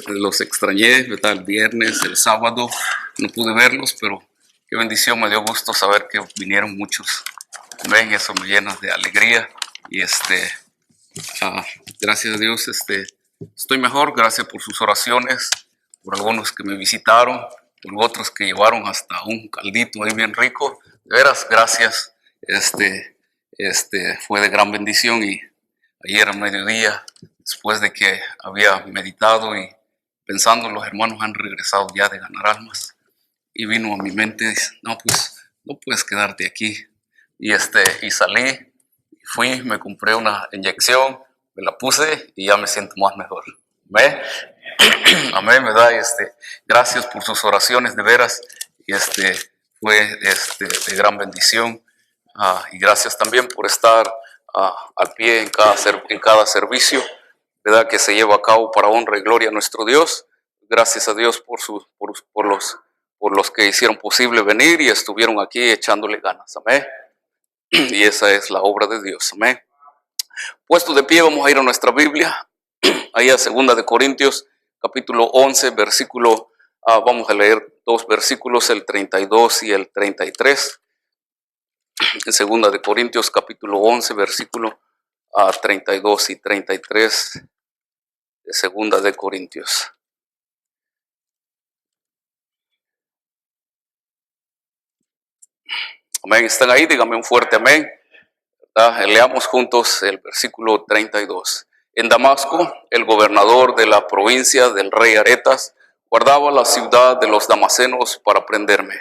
Los extrañé, ¿verdad? El viernes, el sábado, no pude verlos, pero qué bendición, me dio gusto saber que vinieron muchos. Ven, eso me llena de alegría y gracias a Dios, estoy mejor, gracias por sus oraciones, por algunos que me visitaron, por otros que llevaron hasta un caldito ahí bien rico. De veras, gracias. Fue de gran bendición y ayer a mediodía, después de que había meditado y pensando, los hermanos han regresado ya de ganar almas y vino a mi mente, no, pues no puedes quedarte aquí. Y salí, fui, me compré una inyección, me la puse y ya me siento más mejor. ¿Amén? Amén, ¿verdad? Gracias por sus oraciones, de veras. Y fue de gran bendición. Y gracias también por estar al pie en cada servicio, ¿verdad? Que se lleva a cabo para honra y gloria a nuestro Dios. Gracias a Dios por los que hicieron posible venir y estuvieron aquí echándole ganas. Amén. Y esa es la obra de Dios. Amén. Puesto de pie, vamos a ir a nuestra Biblia. Ahí a 2 de Corintios, capítulo 11, versículo, vamos a leer dos versículos, el 32 y el 33. En 2 de Corintios, capítulo 11, versículo 32 y 33 de 2 de Corintios. Amén. ¿Están ahí? Díganme un fuerte amén. Leamos juntos el versículo 32. En Damasco, el gobernador de la provincia del rey Aretas guardaba la ciudad de los damasenos para prenderme.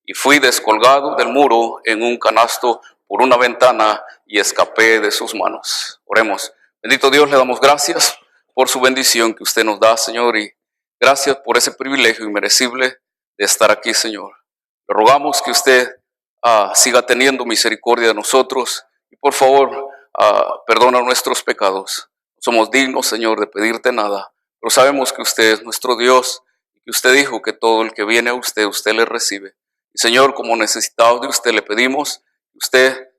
Y fui descolgado del muro en un canasto por una ventana y escapé de sus manos. Oremos. Bendito Dios, le damos gracias por su bendición que usted nos da, Señor, y gracias por ese privilegio inmerecible de estar aquí, Señor. Le rogamos que usted siga teniendo misericordia de nosotros y por favor perdona nuestros pecados. No somos dignos, Señor, de pedirte nada, pero sabemos que usted es nuestro Dios y que usted dijo que todo el que viene a usted, usted le recibe. Y Señor, como necesitados de usted, le pedimos que usted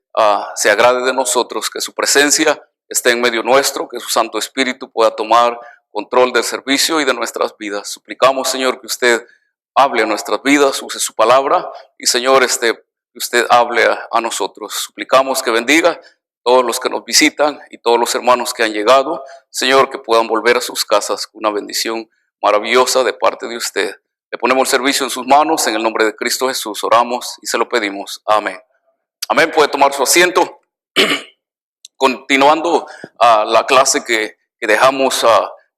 se agrade de nosotros, que su presencia esté en medio nuestro, que su Santo Espíritu pueda tomar control del servicio y de nuestras vidas. Suplicamos, Señor, que usted hable a nuestras vidas, use su palabra y, Señor, que usted hable a nosotros. Suplicamos que bendiga todos los que nos visitan y todos los hermanos que han llegado. Señor, que puedan volver a sus casas con una bendición maravillosa de parte de usted. Le ponemos el servicio en sus manos, en el nombre de Cristo Jesús oramos y se lo pedimos. Amén. Amén, puede tomar su asiento. Continuando la clase que dejamos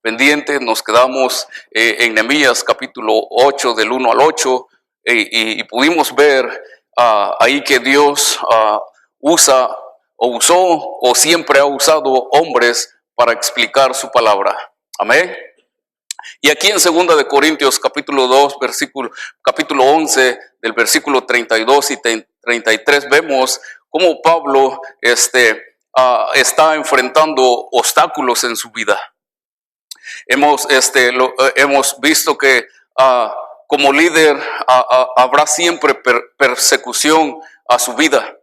pendiente, nos quedamos en Nehemías capítulo 8 del 1 al 8 y pudimos ver ahí que Dios usa o usó o siempre ha usado hombres para explicar su palabra. Amén. Y aquí en 2 de Corintios capítulo 2, capítulo 11, del versículo 32 y 33, vemos cómo Pablo está enfrentando obstáculos en su vida. Hemos visto que como líder habrá siempre persecución a su vida.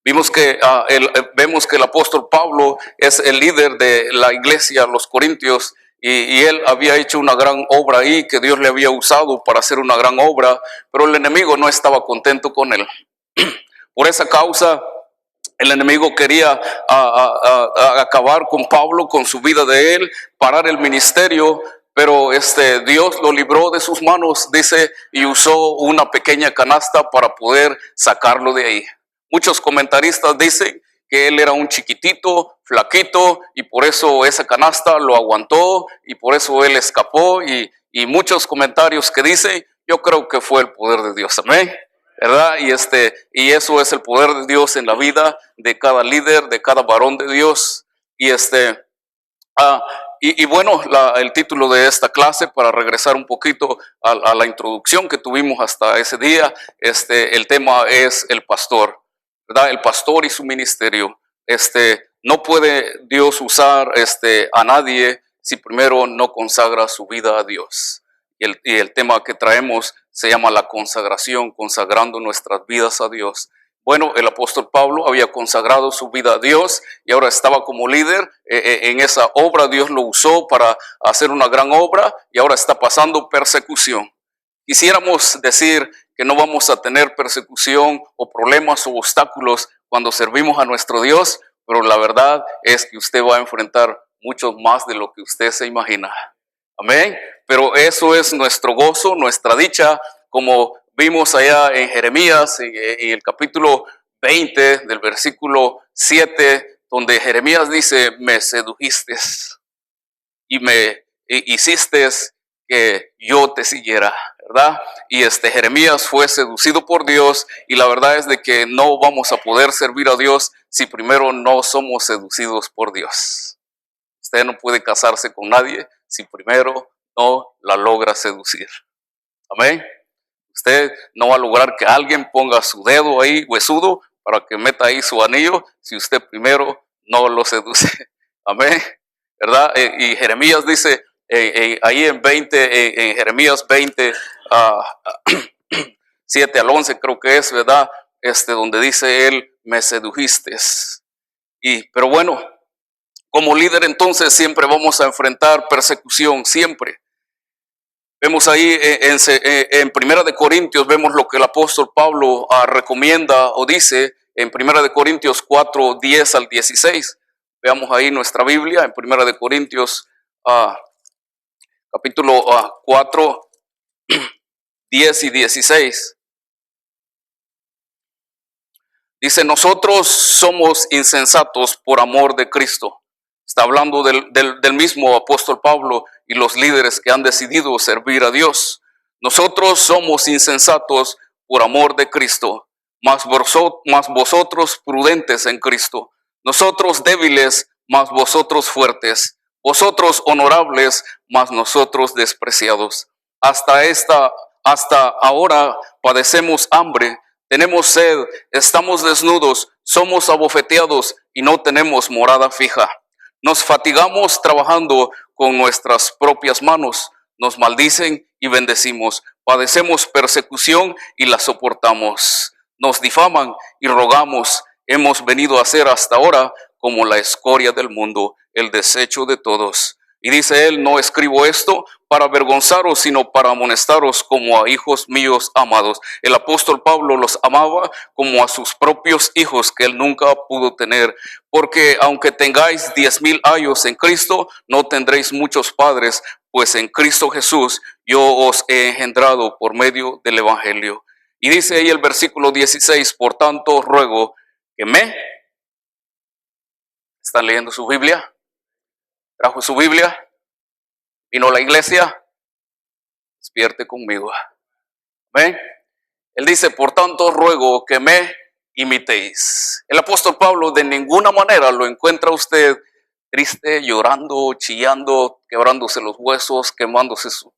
Vemos que el apóstol Pablo es el líder de la iglesia, los Corintios, y él había hecho una gran obra ahí, que Dios le había usado para hacer una gran obra, pero el enemigo no estaba contento con él. Por esa causa, el enemigo quería acabar con Pablo, con su vida de él, parar el ministerio, pero Dios lo libró de sus manos, dice, y usó una pequeña canasta para poder sacarlo de ahí. Muchos comentaristas dicen que él era un chiquitito, flaquito, y por eso esa canasta lo aguantó, y por eso él escapó, y muchos comentarios que dicen, yo creo que fue el poder de Dios, amén, ¿verdad? Y eso es el poder de Dios en la vida de cada líder, de cada varón de Dios, y bueno, el título de esta clase, para regresar un poquito a la introducción que tuvimos hasta ese día, el tema es el pastor, ¿verdad? El pastor y su ministerio. No puede Dios usar a nadie si primero no consagra su vida a Dios. Y el tema que traemos se llama la consagración, consagrando nuestras vidas a Dios. Bueno, el apóstol Pablo había consagrado su vida a Dios y ahora estaba como líder en esa obra. Dios lo usó para hacer una gran obra y ahora está pasando persecución. Quisiéramos decir que no vamos a tener persecución o problemas o obstáculos cuando servimos a nuestro Dios, pero la verdad es que usted va a enfrentar mucho más de lo que usted se imagina. Amén. Pero eso es nuestro gozo, nuestra dicha, como vimos allá en Jeremías, en el capítulo 20 del versículo 7, donde Jeremías dice, me sedujiste y me hiciste que yo te siguiera, ¿verdad? Y Jeremías fue seducido por Dios y la verdad es de que no vamos a poder servir a Dios si primero no somos seducidos por Dios. Usted no puede casarse con nadie si primero no la logra seducir. Amén. Usted no va a lograr que alguien ponga su dedo ahí huesudo para que meta ahí su anillo si usted primero no lo seduce. Amén. ¿Verdad? Y Jeremías dice ahí en Jeremías 20, 7 al 11 creo que es, ¿verdad? Donde dice él, me sedujiste. Pero bueno, como líder entonces siempre vamos a enfrentar persecución, siempre. Vemos ahí en Primera de Corintios, vemos lo que el apóstol Pablo recomienda o dice en Primera de Corintios 4, 10 al 16. Veamos ahí nuestra Biblia en Primera de Corintios capítulo 4, 10 y 16. Dice, nosotros somos insensatos por amor de Cristo. Está hablando del mismo apóstol Pablo y los líderes que han decidido servir a Dios. Nosotros somos insensatos por amor de Cristo, mas vosotros prudentes en Cristo. Nosotros débiles, mas vosotros fuertes. Vosotros honorables, mas nosotros despreciados. Hasta ahora padecemos hambre, tenemos sed, estamos desnudos, somos abofeteados y no tenemos morada fija. Nos fatigamos trabajando con nuestras propias manos, nos maldicen y bendecimos, padecemos persecución y la soportamos, nos difaman y rogamos, hemos venido a ser hasta ahora como la escoria del mundo, el desecho de todos. Y dice él, no escribo esto para avergonzaros, sino para amonestaros como a hijos míos amados. El apóstol Pablo los amaba como a sus propios hijos que él nunca pudo tener. Porque aunque tengáis 10,000 años en Cristo, no tendréis muchos padres, pues en Cristo Jesús yo os he engendrado por medio del Evangelio. Y dice ahí el versículo 16, por tanto ruego que ¿Están leyendo su Biblia? ¿Trajo su Biblia? ¿Vino a la iglesia? Despierte conmigo. ¿Ven? Él dice, por tanto ruego que me imitéis. El apóstol Pablo de ninguna manera lo encuentra usted triste, llorando, chillando, quebrándose los huesos,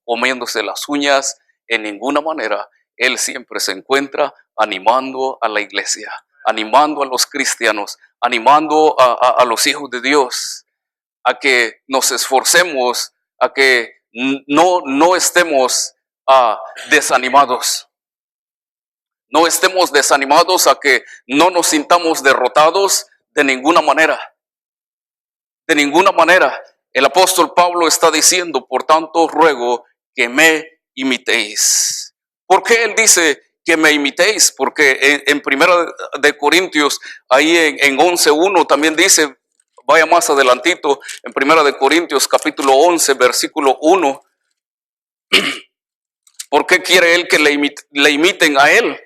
comiéndose las uñas. En ninguna manera. Él siempre se encuentra animando a la iglesia, animando a los cristianos, animando a los hijos de Dios, a que nos esforcemos, a que no estemos desanimados. No estemos desanimados, a que no nos sintamos derrotados de ninguna manera. De ninguna manera. El apóstol Pablo está diciendo, por tanto ruego que me imitéis. ¿Por qué él dice que me imitéis? Porque en Primera de Corintios, ahí en 11:1 también dice, vaya más adelantito, en Primera de Corintios capítulo 11, versículo 1. ¿Por qué quiere él que le imiten a él?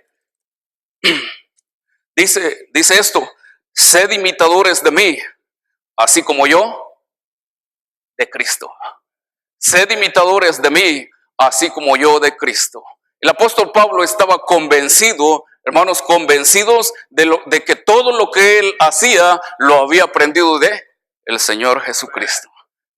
Dice esto, sed imitadores de mí, así como yo de Cristo. Sed imitadores de mí, así como yo de Cristo. El apóstol Pablo estaba convencido, hermanos, convencidos de que todo lo que él hacía lo había aprendido de el Señor Jesucristo.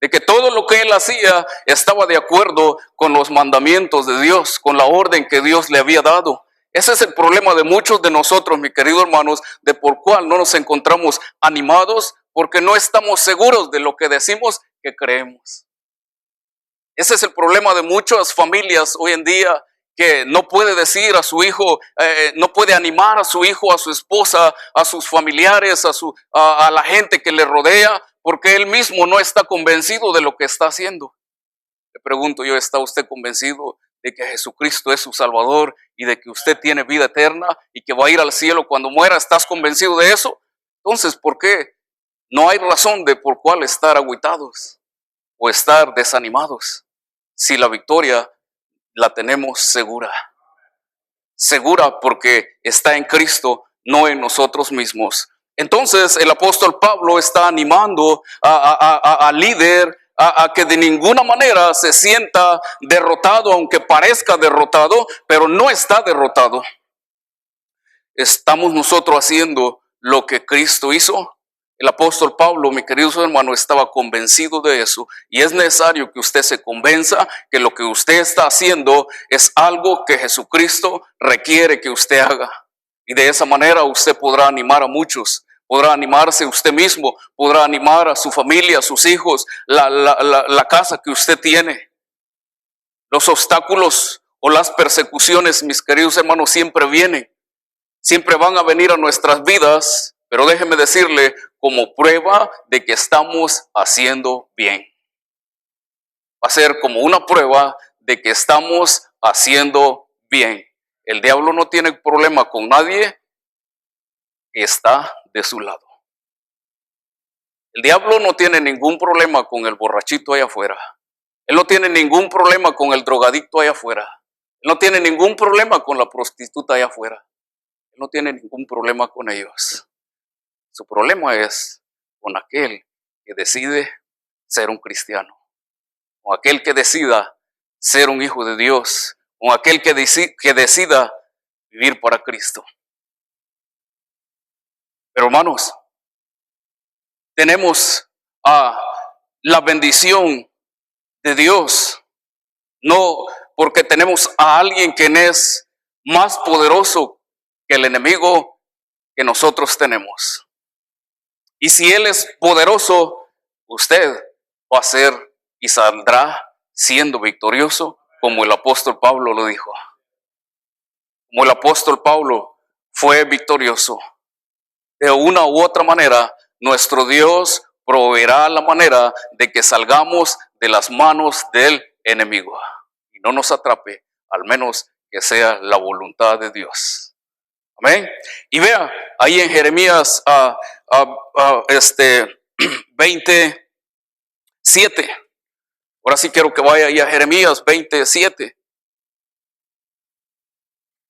De que todo lo que él hacía estaba de acuerdo con los mandamientos de Dios, con la orden que Dios le había dado. Ese es el problema de muchos de nosotros, mis queridos hermanos, de por cual no nos encontramos animados, porque no estamos seguros de lo que decimos que creemos. Ese es el problema de muchas familias hoy en día, que no puede decir a su hijo, no puede animar a su hijo, a su esposa, a sus familiares, a la gente que le rodea, porque él mismo no está convencido de lo que está haciendo. Le pregunto yo, ¿está usted convencido de que Jesucristo es su Salvador y de que usted tiene vida eterna y que va a ir al cielo cuando muera? ¿Estás convencido de eso? Entonces, ¿por qué no hay razón de por cuál estar agüitados o estar desanimados si la victoria la tenemos segura? Segura porque está en Cristo, no en nosotros mismos. Entonces el apóstol Pablo está animando al líder a que de ninguna manera se sienta derrotado, aunque parezca derrotado, pero no está derrotado. ¿Estamos nosotros haciendo lo que Cristo hizo? El apóstol Pablo, mi querido hermano, estaba convencido de eso, y es necesario que usted se convenza que lo que usted está haciendo es algo que Jesucristo requiere que usted haga. Y de esa manera usted podrá animar a muchos, podrá animarse usted mismo, podrá animar a su familia, a sus hijos, la casa que usted tiene. Los obstáculos o las persecuciones, mis queridos hermanos, siempre vienen, siempre van a venir a nuestras vidas, pero déjeme decirle, como prueba de que estamos haciendo bien. Va a ser como una prueba de que estamos haciendo bien. El diablo no tiene problema con nadie que está de su lado. El diablo no tiene ningún problema con el borrachito allá afuera. Él no tiene ningún problema con el drogadicto allá afuera. Él no tiene ningún problema con la prostituta allá afuera. Él no tiene ningún problema con ellos. Su problema es con aquel que decide ser un cristiano, con aquel que decida ser un hijo de Dios, con aquel que decida vivir para Cristo. Pero hermanos, tenemos la bendición de Dios, no porque tenemos a alguien que es más poderoso que el enemigo que nosotros tenemos. Y si Él es poderoso, usted va a ser y saldrá siendo victorioso, como el apóstol Pablo lo dijo. Como el apóstol Pablo fue victorioso. De una u otra manera, nuestro Dios proveerá la manera de que salgamos de las manos del enemigo y no nos atrape, al menos que sea la voluntad de Dios. Amén. Y vea, ahí en Jeremías 27. Ahora sí quiero que vaya ahí a Jeremías 27.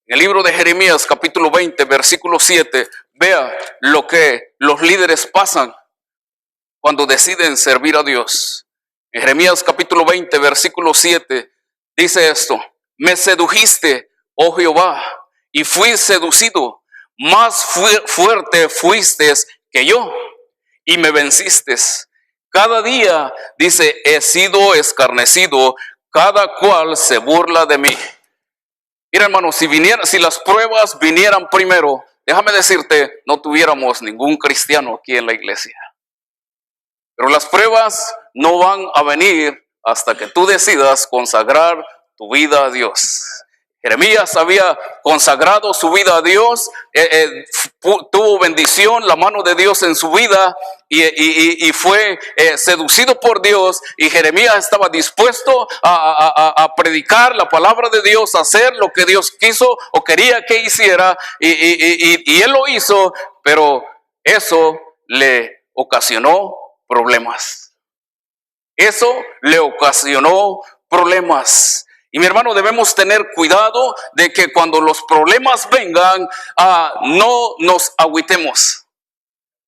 En el libro de Jeremías, capítulo 20, versículo 7, vea lo que los líderes pasan cuando deciden servir a Dios. En Jeremías, capítulo 20, versículo 7, dice esto: me sedujiste, oh Jehová, y fui seducido, más fuerte fuiste que yo, y me venciste. Cada día, dice, he sido escarnecido, cada cual se burla de mí. Mira, hermano, si las pruebas vinieran primero, déjame decirte, no tuviéramos ningún cristiano aquí en la iglesia. Pero las pruebas no van a venir hasta que tú decidas consagrar tu vida a Dios. Jeremías había consagrado su vida a Dios, tuvo bendición, la mano de Dios en su vida y fue seducido por Dios, y Jeremías estaba dispuesto a predicar la palabra de Dios, a hacer lo que Dios quiso o quería que hiciera, y él lo hizo, pero eso le ocasionó problemas. Eso le ocasionó problemas. Y mi hermano, debemos tener cuidado de que cuando los problemas vengan, no nos agüitemos,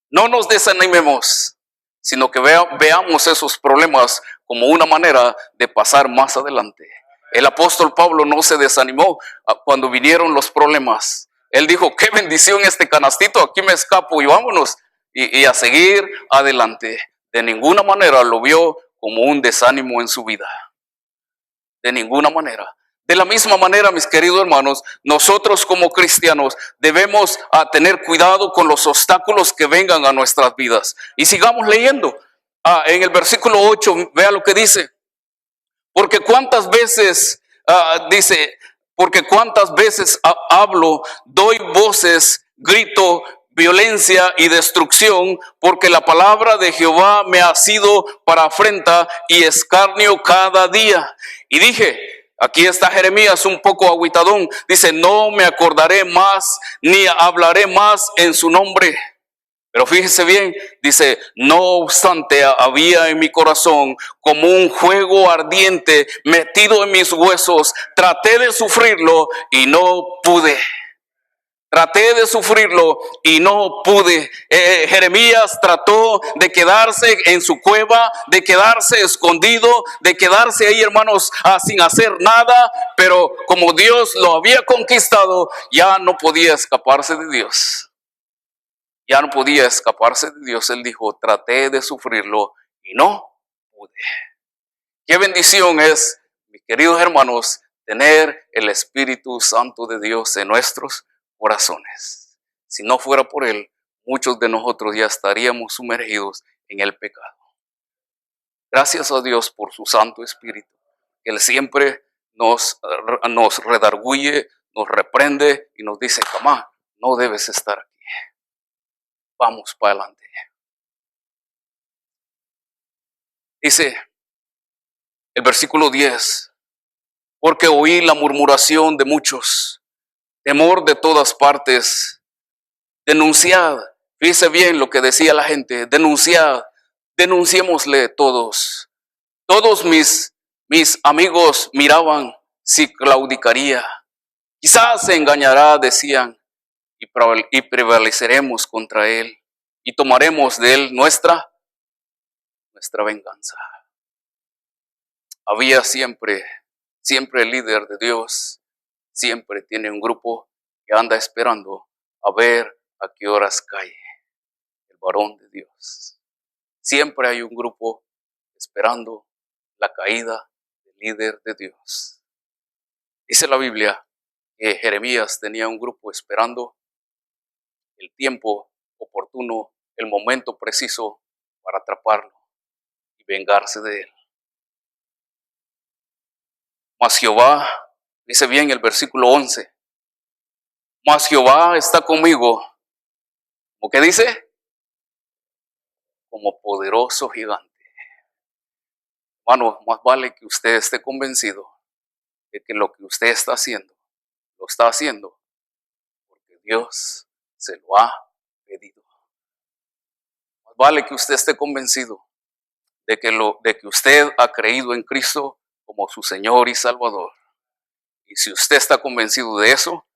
no nos desanimemos, sino que veamos esos problemas como una manera de pasar más adelante. El apóstol Pablo no se desanimó cuando vinieron los problemas. Él dijo, qué bendición este canastito, aquí me escapo y vámonos, y a seguir adelante. De ninguna manera lo vio como un desánimo en su vida. De ninguna manera. De la misma manera, mis queridos hermanos, nosotros como cristianos debemos tener cuidado con los obstáculos que vengan a nuestras vidas. Y sigamos leyendo. En el versículo 8, vea lo que dice. Porque cuántas veces, dice, porque cuántas veces hablo, doy voces, grito, violencia y destrucción, porque la palabra de Jehová me ha sido para afrenta y escarnio cada día. Y dije, aquí está Jeremías un poco agüitadón, dice, no me acordaré más, ni hablaré más en su nombre. Pero fíjese bien, dice, no obstante, había en mi corazón como un fuego ardiente metido en mis huesos. Traté de sufrirlo y no pude. Traté de sufrirlo y no pude. Jeremías trató de quedarse en su cueva, de quedarse escondido, de quedarse ahí, hermanos, sin hacer nada. Pero como Dios lo había conquistado, ya no podía escaparse de Dios. Ya no podía escaparse de Dios. Él dijo, traté de sufrirlo y no pude. Qué bendición es, mis queridos hermanos, tener el Espíritu Santo de Dios en nuestros corazones. Si no fuera por Él, muchos de nosotros ya estaríamos sumergidos en el pecado. Gracias a Dios por su Santo Espíritu. Él siempre nos redarguye, nos reprende y nos dice, jamás, no debes estar aquí. Vamos para adelante. Dice el versículo 10, porque oí la murmuración de muchos, temor de todas partes, denunciad. Fíjese bien lo que decía la gente, denunciad, denunciémosle todos. Todos mis amigos miraban si claudicaría. Quizás se engañará, decían, y prevaleceremos contra él y tomaremos de él nuestra venganza. Había siempre el líder de Dios, siempre tiene un grupo que anda esperando a ver a qué horas cae el varón de Dios. Siempre hay un grupo esperando la caída del líder de Dios. Dice la Biblia que Jeremías tenía un grupo esperando el tiempo oportuno, el momento preciso para atraparlo y vengarse de él. Mas Jehová, dice bien el versículo 11, mas Jehová está conmigo. ¿Cómo que dice? Como poderoso gigante. Hermano, más vale que usted esté convencido de que lo que usted está haciendo, lo está haciendo porque Dios se lo ha pedido. Más vale que usted esté convencido de que usted ha creído en Cristo como su Señor y Salvador. Y si usted está convencido de eso,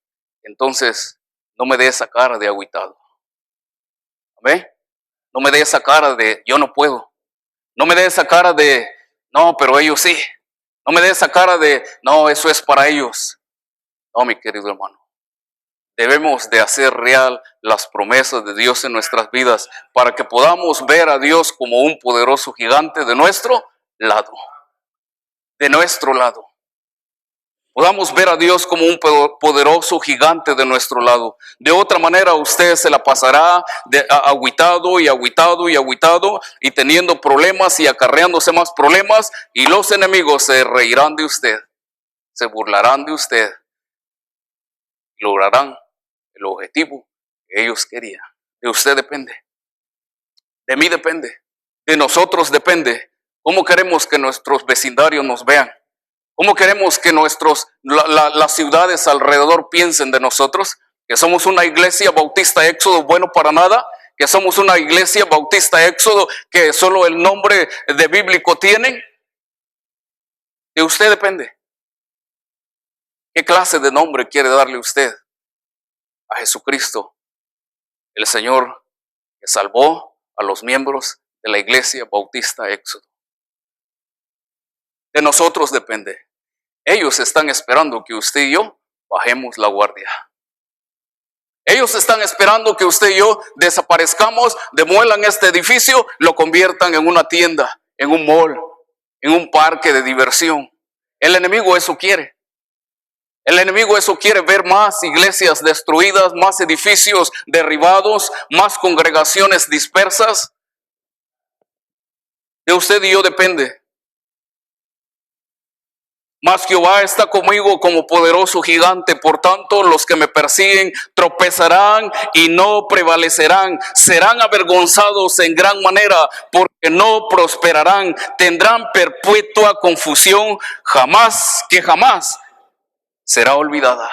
entonces no me dé esa cara de agüitado. ¿Amén? No me dé esa cara de yo no puedo. No me dé esa cara de no, pero ellos sí. No me dé esa cara de no, eso es para ellos. No, mi querido hermano. Debemos de hacer real las promesas de Dios en nuestras vidas para que podamos ver a Dios como un poderoso gigante de nuestro lado. De nuestro lado. Podamos ver a Dios como un poderoso gigante de nuestro lado. De otra manera usted se la pasará agüitado y teniendo problemas y acarreándose más problemas, y los enemigos se reirán de usted, se burlarán de usted y lograrán el objetivo que ellos querían. De usted depende, de mí depende, de nosotros depende. ¿Cómo queremos que nuestros vecindarios nos vean? ¿Cómo queremos que las ciudades alrededor piensen de nosotros? Que somos una iglesia bautista Éxodo bueno para nada, que somos una iglesia bautista Éxodo que solo el nombre de bíblico tienen. De usted depende. ¿Qué clase de nombre quiere darle usted a Jesucristo, el Señor que salvó a los miembros de la iglesia bautista Éxodo? De nosotros depende. Ellos están esperando que usted y yo bajemos la guardia. Ellos están esperando que usted y yo desaparezcamos, demuelan este edificio, lo conviertan en una tienda, en un mall, en un parque de diversión. El enemigo eso quiere. El enemigo eso quiere, ver más iglesias destruidas, más edificios derribados, más congregaciones dispersas. De usted y yo depende. Mas Jehová está conmigo como poderoso gigante. Por tanto, los que me persiguen tropezarán y no prevalecerán. Serán avergonzados en gran manera porque no prosperarán. Tendrán perpetua confusión, jamás que jamás será olvidada.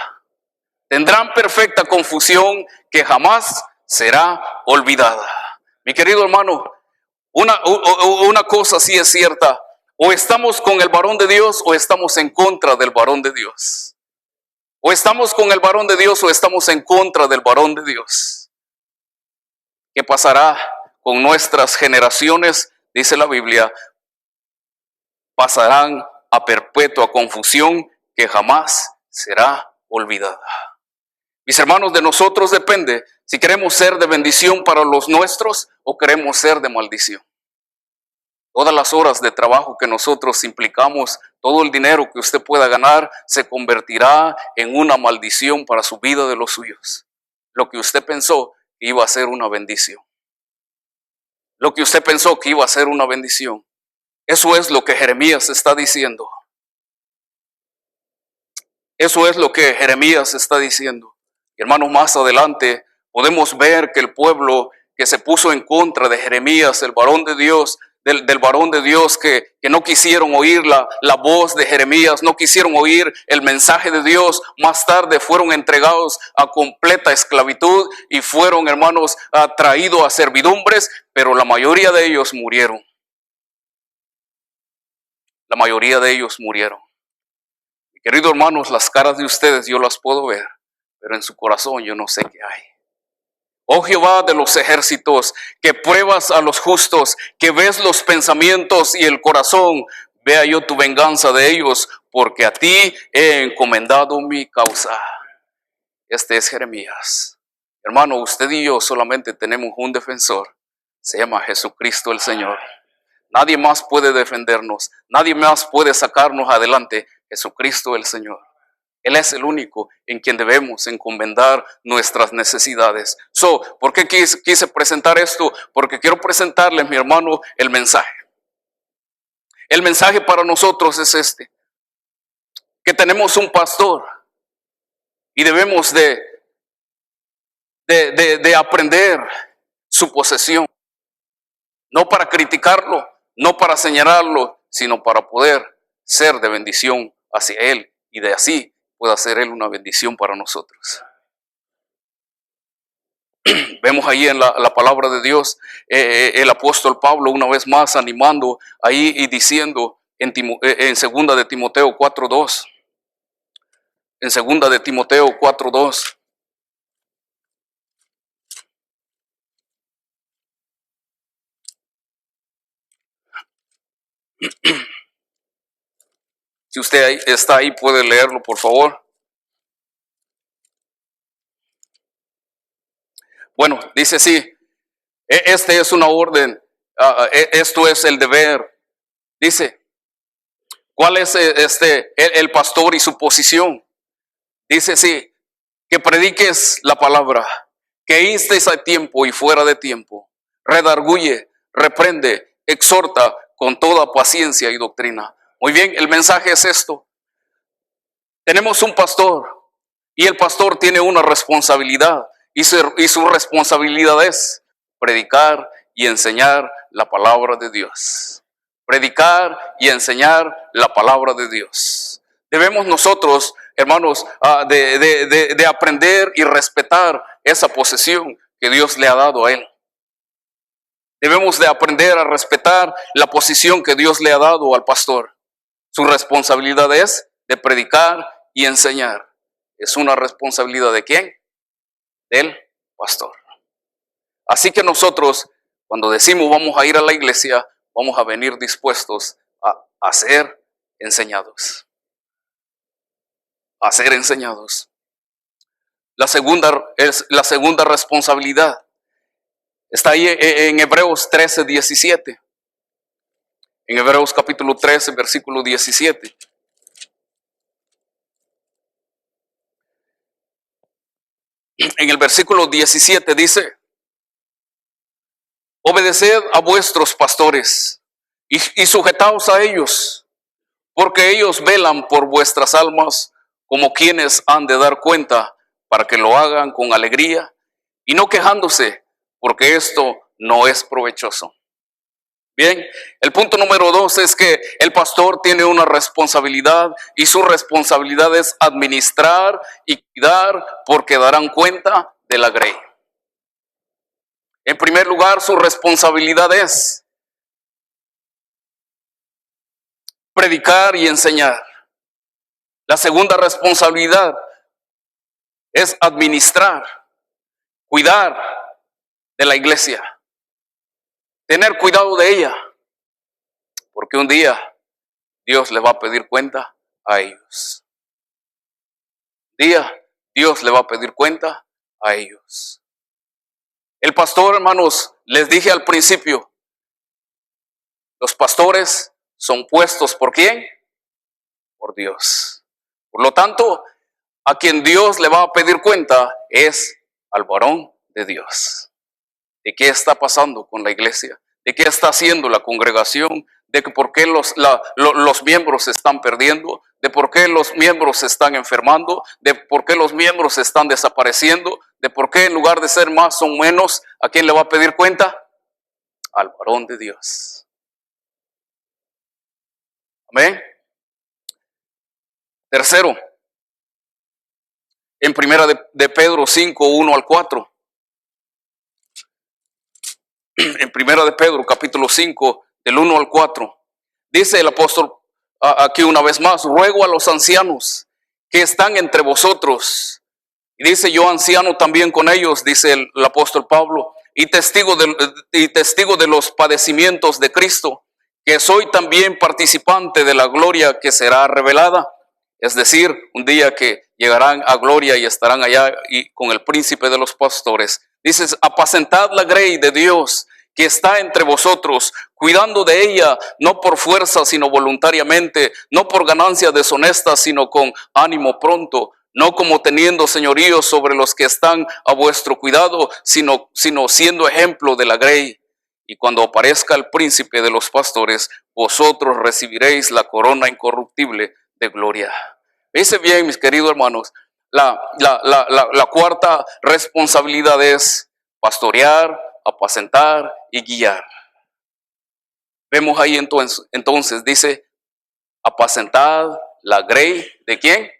Tendrán perfecta confusión que jamás será olvidada. Mi querido hermano, una cosa sí es cierta. O estamos con el varón de Dios o estamos en contra del varón de Dios. O estamos con el varón de Dios o estamos en contra del varón de Dios. ¿Qué pasará con nuestras generaciones? Dice la Biblia, pasarán a perpetua confusión que jamás será olvidada. Mis hermanos, de nosotros depende si queremos ser de bendición para los nuestros o queremos ser de maldición. Todas las horas de trabajo que nosotros implicamos, todo el dinero que usted pueda ganar, se convertirá en una maldición para su vida de los suyos. Lo que usted pensó que iba a ser una bendición. Lo que usted pensó que iba a ser una bendición. Eso es lo que Jeremías está diciendo. Eso es lo que Jeremías está diciendo. Hermanos, más adelante podemos ver que el pueblo que se puso en contra de Jeremías, el varón de Dios, del varón de Dios que no quisieron oír la voz de Jeremías, no quisieron oír el mensaje de Dios, más tarde fueron entregados a completa esclavitud y fueron, hermanos, traídos a servidumbres, pero la mayoría de ellos murieron. La mayoría de ellos murieron. Queridos hermanos, las caras de ustedes yo las puedo ver, pero en su corazón yo no sé qué hay. Oh Jehová de los ejércitos, que pruebas a los justos, que ves los pensamientos y el corazón, vea yo tu venganza de ellos, porque a ti he encomendado mi causa. Este es Jeremías. Hermano, usted y yo solamente tenemos un defensor, se llama Jesucristo el Señor. Nadie más puede defendernos, nadie más puede sacarnos adelante, Jesucristo el Señor. Él es el único en quien debemos encomendar nuestras necesidades. ¿Por qué quise presentar esto? Porque quiero presentarles, mi hermano, el mensaje. El mensaje para nosotros es este: que tenemos un pastor y debemos de aprender su posesión. No para criticarlo, no para señalarlo, sino para poder ser de bendición hacia él y de así pueda ser él una bendición para nosotros. Vemos ahí en la palabra de Dios el apóstol Pablo una vez más animando ahí y diciendo en 2 de Timoteo 4:2. En 2 de Timoteo 4:2. Si usted está ahí, puede leerlo, por favor. Bueno, dice así: este es una orden, esto es el deber. Dice, ¿cuál es el pastor y su posición? Dice así: que prediques la palabra, que instes a tiempo y fuera de tiempo, redarguye, reprende, exhorta con toda paciencia y doctrina. Muy bien, el mensaje es esto. Tenemos un pastor y el pastor tiene una responsabilidad y su responsabilidad es predicar y enseñar la palabra de Dios. Predicar y enseñar la palabra de Dios. Debemos nosotros, hermanos, de aprender y respetar esa posesión que Dios le ha dado a él. Debemos de aprender a respetar la posición que Dios le ha dado al pastor. Su responsabilidad es de predicar y enseñar. ¿Es una responsabilidad de quién? Del pastor. Así que nosotros, cuando decimos vamos a ir a la iglesia, vamos a venir dispuestos a ser enseñados. A ser enseñados. La segunda responsabilidad está ahí en Hebreos 13:17. En Hebreos capítulo 13, versículo 17. En el versículo 17 dice: obedeced a vuestros pastores y sujetaos a ellos, porque ellos velan por vuestras almas como quienes han de dar cuenta, para que lo hagan con alegría y no quejándose, porque esto no es provechoso. Bien, el punto número 2 es que el pastor tiene una responsabilidad y su responsabilidad es administrar y cuidar, porque darán cuenta de la grey. En primer lugar, su responsabilidad es predicar y enseñar. La segunda responsabilidad es administrar, cuidar de la iglesia, tener cuidado de ella, porque un día Dios le va a pedir cuenta a ellos. Un día Dios le va a pedir cuenta a ellos. El pastor, hermanos, les dije al principio, los pastores son puestos ¿por quién? Por Dios. Por lo tanto, a quien Dios le va a pedir cuenta es al varón de Dios. ¿De qué está pasando con la iglesia? ¿De qué está haciendo la congregación? ¿De por qué los miembros se están perdiendo? ¿De por qué los miembros se están enfermando? ¿De por qué los miembros se están desapareciendo? ¿De por qué en lugar de ser más son menos? ¿A quién le va a pedir cuenta? Al varón de Dios. Amén. Tercero, en primera de Pedro 5, 1 al 4. En primera de Pedro, capítulo 5, del 1 al 4. Dice el apóstol aquí una vez más, ruego a los ancianos que están entre vosotros. Y dice, yo anciano también con ellos, dice el apóstol Pablo, y testigo de los padecimientos de Cristo, que soy también participante de la gloria que será revelada. Es decir, un día que llegarán a gloria y estarán allá y con el príncipe de los pastores. Dices, apacentad la grey de Dios que está entre vosotros, cuidando de ella, no por fuerza, sino voluntariamente, no por ganancia deshonesta, sino con ánimo pronto, no como teniendo señorío sobre los que están a vuestro cuidado, sino siendo ejemplo de la grey. Y cuando aparezca el príncipe de los pastores, vosotros recibiréis la corona incorruptible de gloria. Dice bien, mis queridos hermanos, la cuarta responsabilidad es pastorear, apacentar y guiar. Vemos ahí entonces dice, apacentad la grey ¿de quién?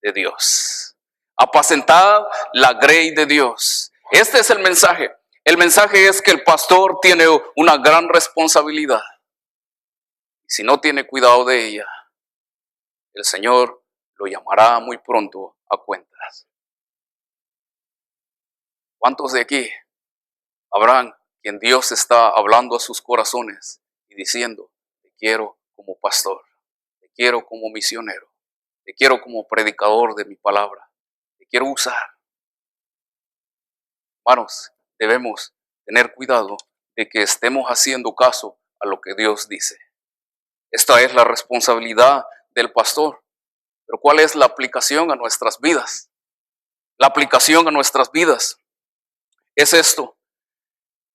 De Dios. Apacentad la grey de Dios. Este es el mensaje. El mensaje es que el pastor tiene una gran responsabilidad. Y si no tiene cuidado de ella, el Señor lo llamará muy pronto a cuentas. ¿Cuántos de aquí habrán quien Dios está hablando a sus corazones y diciendo, te quiero como pastor, te quiero como misionero, te quiero como predicador de mi palabra, te quiero usar? Hermanos, debemos tener cuidado de que estemos haciendo caso a lo que Dios dice. Esta es la responsabilidad del pastor. Pero ¿cuál es la aplicación a nuestras vidas? La aplicación a nuestras vidas es esto.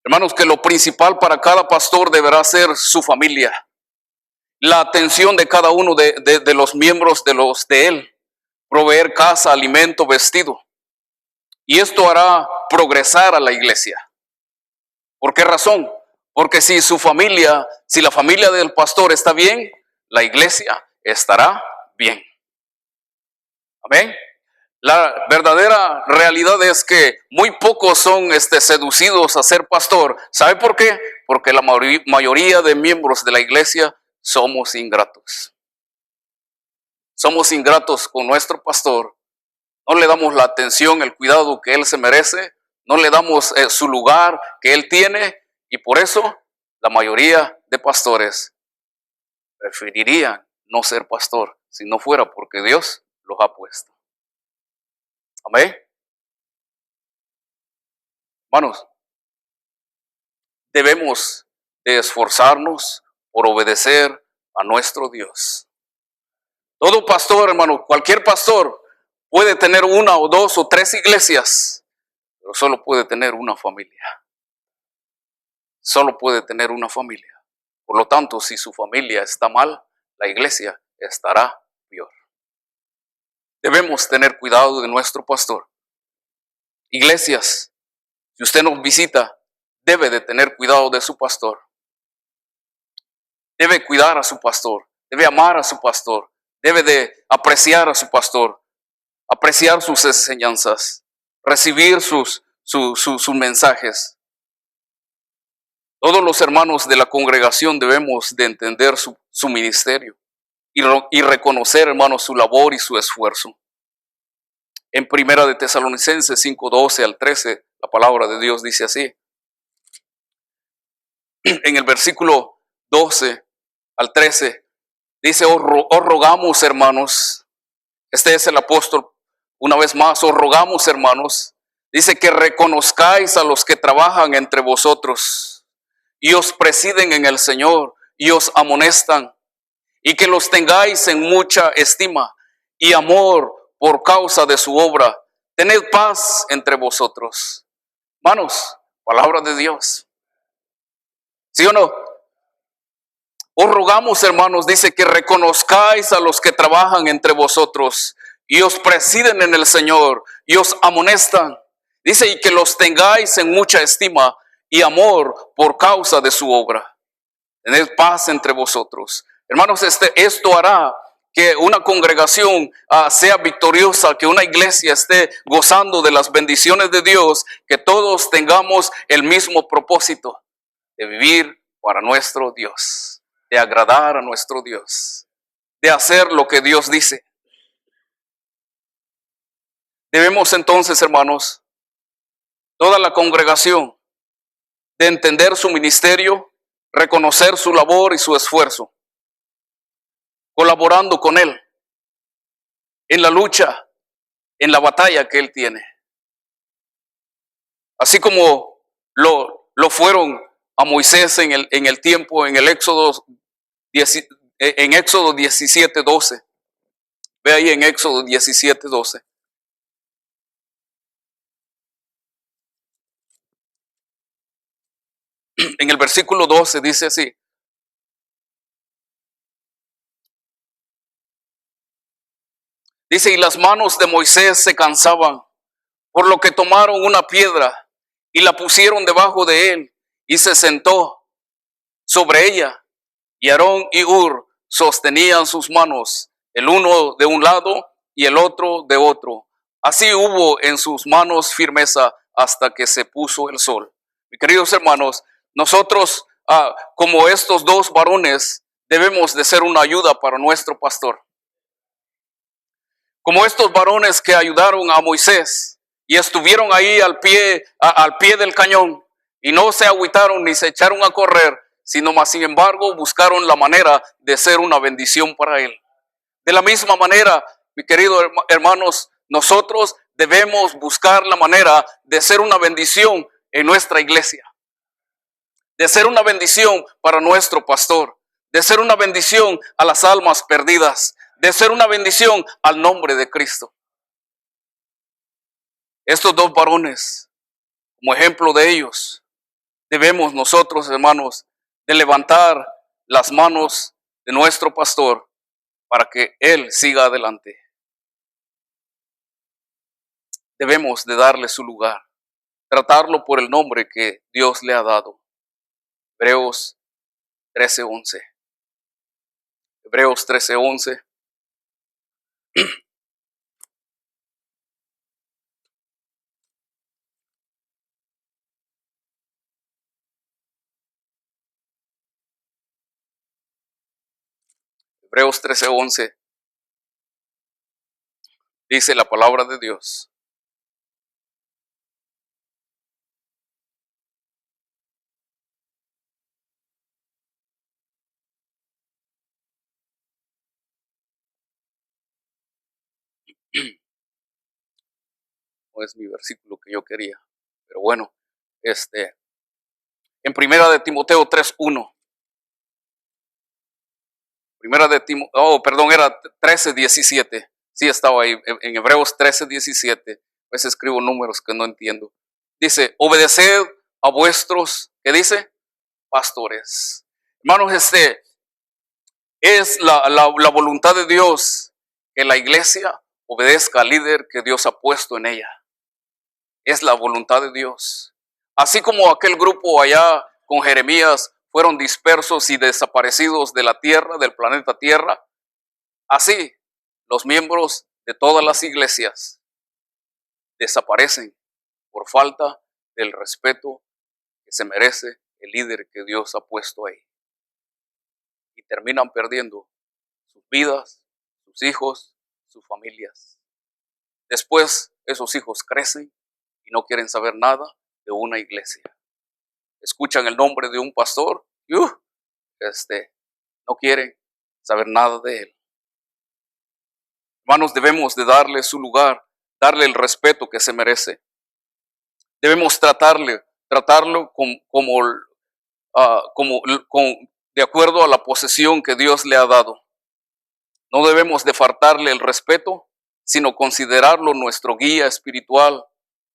Hermanos, que lo principal para cada pastor deberá ser su familia. La atención de cada uno de los miembros de él. Proveer casa, alimento, vestido. Y esto hará progresar a la iglesia. ¿Por qué razón? Porque si la familia del pastor está bien, la iglesia estará bien. Amén. La verdadera realidad es que muy pocos son seducidos a ser pastor. ¿Sabe por qué? Porque la mayoría de miembros de la iglesia somos ingratos. Somos ingratos con nuestro pastor. No le damos la atención, el cuidado que él se merece. No le damos su lugar que él tiene. Y por eso la mayoría de pastores preferirían no ser pastor si no fuera porque Dios los ha puesto. Amén. Hermanos, debemos de esforzarnos por obedecer a nuestro Dios. Todo pastor, hermano, cualquier pastor puede tener una o dos o tres iglesias, pero solo puede tener una familia. Solo puede tener una familia. Por lo tanto, si su familia está mal, la iglesia estará peor. Debemos tener cuidado de nuestro pastor. Iglesias, si usted nos visita, debe de tener cuidado de su pastor. Debe cuidar a su pastor, debe amar a su pastor, debe de apreciar a su pastor, apreciar sus enseñanzas, recibir sus mensajes. Todos los hermanos de la congregación debemos de entender su ministerio y reconocer, hermanos, su labor y su esfuerzo. En Primera de Tesalonicenses 5:12 al 13, la palabra de Dios dice así. En el versículo 12 al 13, dice, os rogamos, hermanos, este es el apóstol, una vez más, os rogamos, hermanos, dice que reconozcáis a los que trabajan entre vosotros y os presiden en el Señor y os amonestan, y que los tengáis en mucha estima y amor por causa de su obra. Tened paz entre vosotros. Hermanos, palabra de Dios. ¿Sí o no? Os rogamos, hermanos, dice que reconozcáis a los que trabajan entre vosotros y os presiden en el Señor y os amonestan. Dice, y que los tengáis en mucha estima y amor por causa de su obra. Tened paz entre vosotros. Hermanos, esto hará que una congregación sea victoriosa, que una iglesia esté gozando de las bendiciones de Dios, que todos tengamos el mismo propósito de vivir para nuestro Dios, de agradar a nuestro Dios, de hacer lo que Dios dice. Debemos entonces, hermanos, toda la congregación, de entender su ministerio, reconocer su labor y su esfuerzo, colaborando con Él en la lucha, en la batalla que Él tiene. Así como lo fueron a Moisés en el tiempo, en el Éxodo 17:12. Ve ahí en Éxodo 17:12. En el versículo 12 dice así. Dice, y las manos de Moisés se cansaban, por lo que tomaron una piedra y la pusieron debajo de él y se sentó sobre ella. Y Aarón y Hur sostenían sus manos, el uno de un lado y el otro de otro. Así hubo en sus manos firmeza hasta que se puso el sol. Mis queridos hermanos, nosotros como estos dos varones debemos de ser una ayuda para nuestro pastor. Como estos varones que ayudaron a Moisés y estuvieron ahí al pie del cañón y no se agüitaron ni se echaron a correr, sino más sin embargo buscaron la manera de ser una bendición para él. De la misma manera, mis queridos hermanos, nosotros debemos buscar la manera de ser una bendición en nuestra iglesia, de ser una bendición para nuestro pastor, de ser una bendición a las almas perdidas, de ser una bendición al nombre de Cristo. Estos dos varones, como ejemplo de ellos, debemos nosotros, hermanos, de levantar las manos de nuestro pastor para que él siga adelante. Debemos de darle su lugar, tratarlo por el nombre que Dios le ha dado. Hebreos 13:11. Hebreos 13:11. Hebreos 13:11 dice la palabra de Dios. No es mi versículo que yo quería, pero bueno, en Primera de Timoteo 3:1. Era 13:17. Sí, estaba ahí, en Hebreos 13:17. A veces escribo números que no entiendo. Dice, obedeced a vuestros, ¿qué dice? Pastores. Hermanos, Es la voluntad de Dios que la iglesia obedezca al líder que Dios ha puesto en ella. Es la voluntad de Dios. Así como aquel grupo allá con Jeremías fueron dispersos y desaparecidos de la tierra, del planeta Tierra, así los miembros de todas las iglesias desaparecen por falta del respeto que se merece el líder que Dios ha puesto ahí. Y terminan perdiendo sus vidas, sus hijos, sus familias. Después esos hijos crecen y no quieren saber nada de una iglesia. Escuchan el nombre de un pastor y no quieren saber nada de él. Hermanos, debemos de darle su lugar, darle el respeto que se merece. Debemos tratarlo de acuerdo a la posesión que Dios le ha dado. No debemos de faltarle el respeto, sino considerarlo nuestro guía espiritual,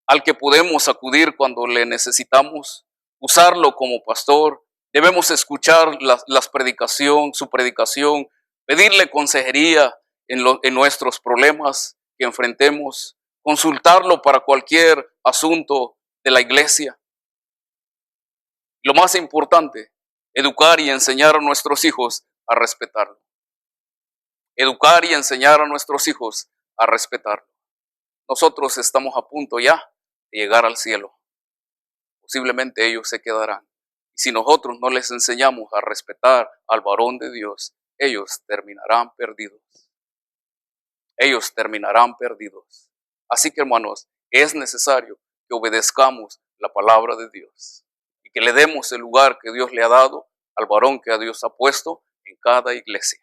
al que podemos acudir cuando le necesitamos, usarlo como pastor. Debemos escuchar su predicación, pedirle consejería en nuestros problemas que enfrentemos, consultarlo para cualquier asunto de la iglesia. Lo más importante, educar y enseñar a nuestros hijos a respetarlo. Educar y enseñar a nuestros hijos a respetarlo. Nosotros estamos a punto ya de llegar al cielo. Posiblemente ellos se quedarán. Y si nosotros no les enseñamos a respetar al varón de Dios, ellos terminarán perdidos. Ellos terminarán perdidos. Así que, hermanos, es necesario que obedezcamos la palabra de Dios y que le demos el lugar que Dios le ha dado al varón que a Dios ha puesto en cada iglesia.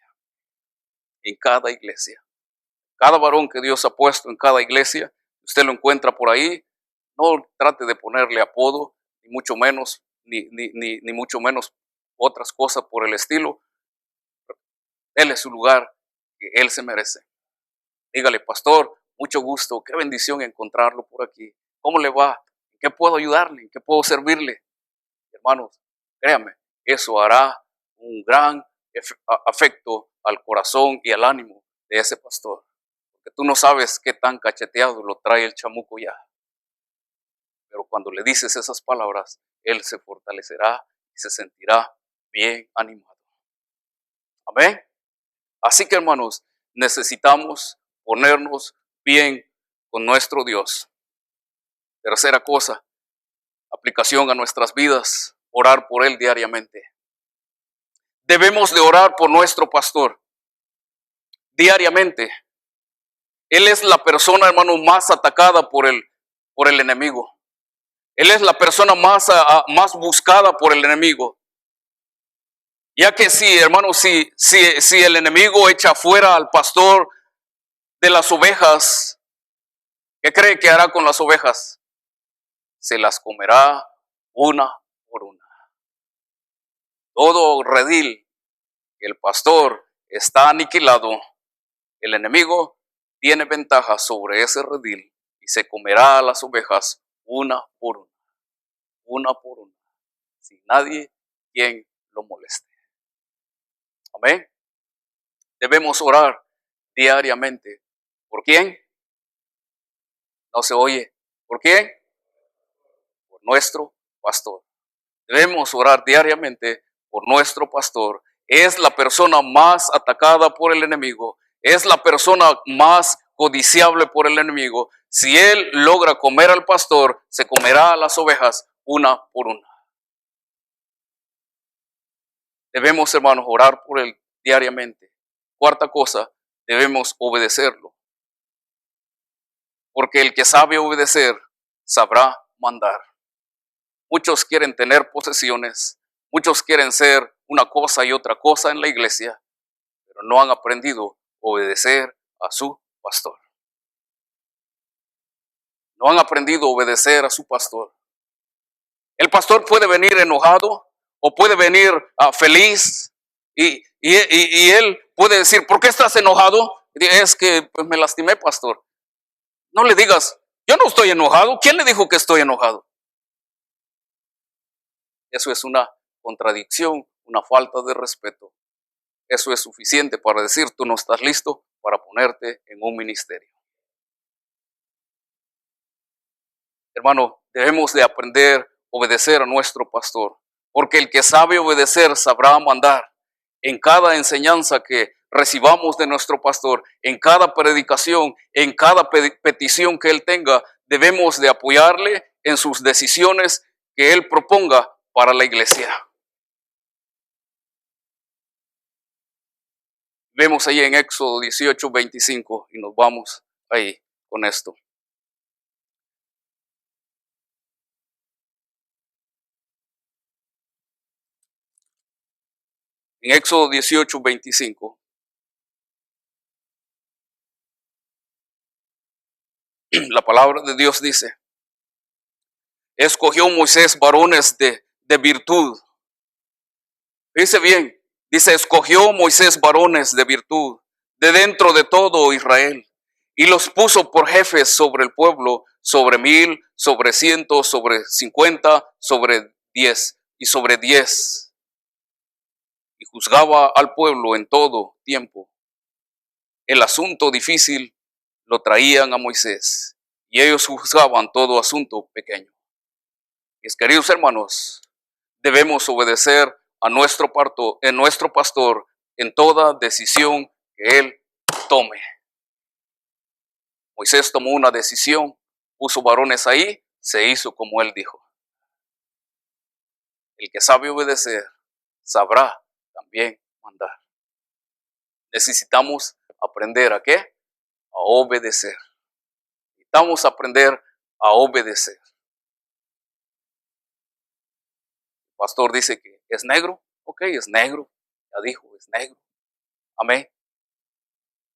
En cada iglesia. Cada varón que Dios ha puesto en cada iglesia, usted lo encuentra por ahí, no trate de ponerle apodo, ni mucho menos, ni mucho menos otras cosas por el estilo. Déle su lugar que él se merece. Dígale, pastor, mucho gusto, qué bendición encontrarlo por aquí. ¿Cómo le va? ¿En qué puedo ayudarle? ¿En qué puedo servirle? Hermanos, créame, eso hará un gran afecto al corazón y al ánimo de ese pastor. Porque tú no sabes qué tan cacheteado lo trae el chamuco ya. Pero cuando le dices esas palabras, él se fortalecerá y se sentirá bien animado. Amén. Así que, hermanos, necesitamos ponernos bien con nuestro Dios. Tercera cosa, aplicación a nuestras vidas, orar por él diariamente. Debemos de orar por nuestro pastor diariamente. Él es la persona, hermano, más atacada por el enemigo. Él es la persona más buscada por el enemigo. Ya que sí, hermano, si el enemigo echa fuera al pastor de las ovejas, ¿qué cree que hará con las ovejas? Se las comerá una por una. Todo redil, el pastor está aniquilado, el enemigo tiene ventaja sobre ese redil y se comerá a las ovejas una por una por una, sin nadie quien lo moleste. Amén. Debemos orar diariamente. ¿Por quién? No se oye. ¿Por quién? Por nuestro pastor. Debemos orar diariamente por nuestro pastor. Es la persona más atacada por el enemigo. Es la persona más codiciable por el enemigo. Si él logra comer al pastor, se comerá a las ovejas una por una. Debemos, hermanos, orar por él diariamente. Cuarta cosa, debemos obedecerlo. Porque el que sabe obedecer, sabrá mandar. Muchos quieren tener posesiones, muchos quieren ser una cosa y otra cosa en la iglesia, pero no han aprendido a obedecer a su pastor. No han aprendido a obedecer a su pastor. El pastor puede venir enojado o puede venir feliz y él puede decir, ¿por qué estás enojado? Es que pues, me lastimé, pastor. No le digas, yo no estoy enojado. ¿Quién le dijo que estoy enojado? Eso es una contradicción, una falta de respeto. eso es suficiente para decir, tú no estás listo para ponerte en un ministerio. Hermano, debemos de aprender a obedecer a nuestro pastor, porque el que sabe obedecer sabrá mandar. En cada enseñanza que recibamos de nuestro pastor, en cada predicación, en cada petición que él tenga, debemos de apoyarle en sus decisiones que él proponga para la iglesia. Vemos ahí en Éxodo 18:25 y nos vamos ahí con esto. En Éxodo 18:25, la palabra de Dios dice, escogió Moisés varones de virtud. Dice bien, dice, escogió Moisés varones de virtud de dentro de todo Israel y los puso por jefes sobre el pueblo, sobre 1000, sobre 100, sobre 50, sobre 10 y sobre 10. Y juzgaba al pueblo en todo tiempo. El asunto difícil lo traían a Moisés y ellos juzgaban todo asunto pequeño. Mis queridos hermanos, debemos obedecer a nuestro pastor en toda decisión que él tome. Moisés tomó una decisión, puso varones ahí, se hizo como él dijo. El que sabe obedecer, sabrá también mandar. Necesitamos aprender ¿a qué? A obedecer. Necesitamos aprender a obedecer. El pastor dice que es negro. Ok, es negro. Ya dijo, es negro. Amén.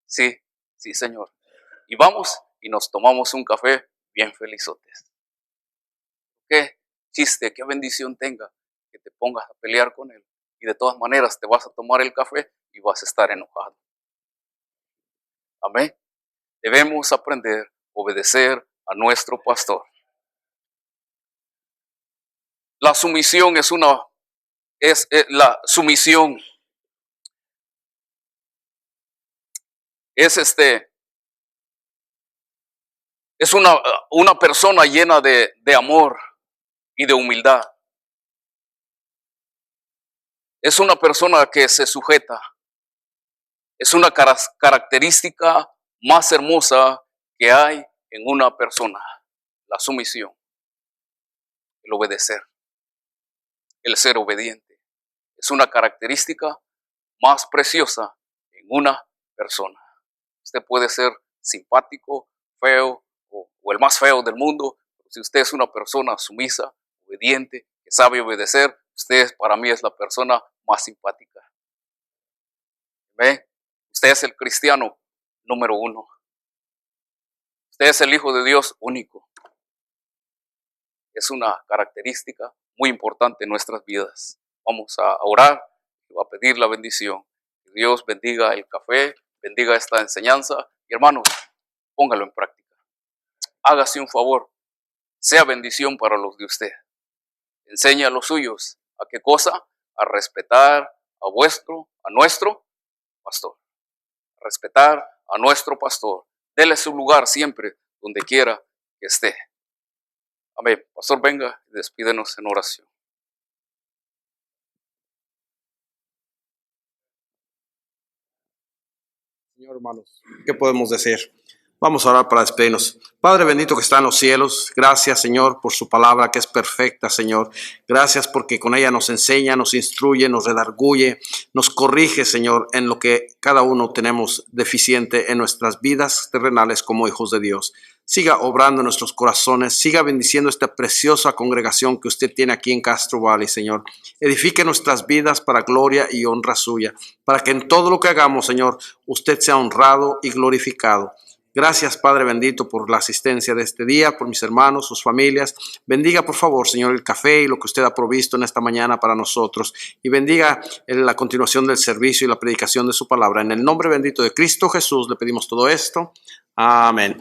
Sí, sí, Señor. Y vamos y nos tomamos un café bien felizotes. Qué chiste, qué bendición tenga que te pongas a pelear con él. Y de todas maneras te vas a tomar el café y vas a estar enojado. Amén. Debemos aprender a obedecer a nuestro pastor. La sumisión la sumisión es una persona llena de amor y de humildad. Es una persona que se sujeta. Es una característica más hermosa que hay en una persona. La sumisión, el obedecer, el ser obediente. Es una característica más preciosa en una persona. Usted puede ser simpático, feo o el más feo del mundo, pero si usted es una persona sumisa, obediente, que sabe obedecer, usted para mí es la persona más simpática. ¿Ve? Usted es el cristiano número 1. Usted es el Hijo de Dios único. Es una característica muy importante en nuestras vidas. Vamos a orar y a pedir la bendición. Que Dios bendiga el café, bendiga esta enseñanza. Y hermanos, póngalo en práctica. Hágase un favor. Sea bendición para los de usted. Enseñe a los suyos. ¿A qué cosa? A respetar a nuestro pastor. A respetar a nuestro pastor. Dele su lugar siempre, donde quiera que esté. Amén. Pastor, venga y despídenos en oración. Señor, hermanos, ¿qué podemos decir? Vamos a orar para despedirnos. Padre bendito que está en los cielos, gracias, Señor, por su palabra que es perfecta, Señor. Gracias porque con ella nos enseña, nos instruye, nos redarguye, nos corrige, Señor, en lo que cada uno tenemos deficiente en nuestras vidas terrenales como hijos de Dios. Siga obrando en nuestros corazones, siga bendiciendo esta preciosa congregación que usted tiene aquí en Castro Valley, Señor. Edifique nuestras vidas para gloria y honra suya, para que en todo lo que hagamos, Señor, usted sea honrado y glorificado. Gracias, Padre bendito, por la asistencia de este día, por mis hermanos, sus familias. Bendiga, por favor, Señor, el café y lo que usted ha provisto en esta mañana para nosotros. Y bendiga en la continuación del servicio y la predicación de su palabra. En el nombre bendito de Cristo Jesús le pedimos todo esto. Amén.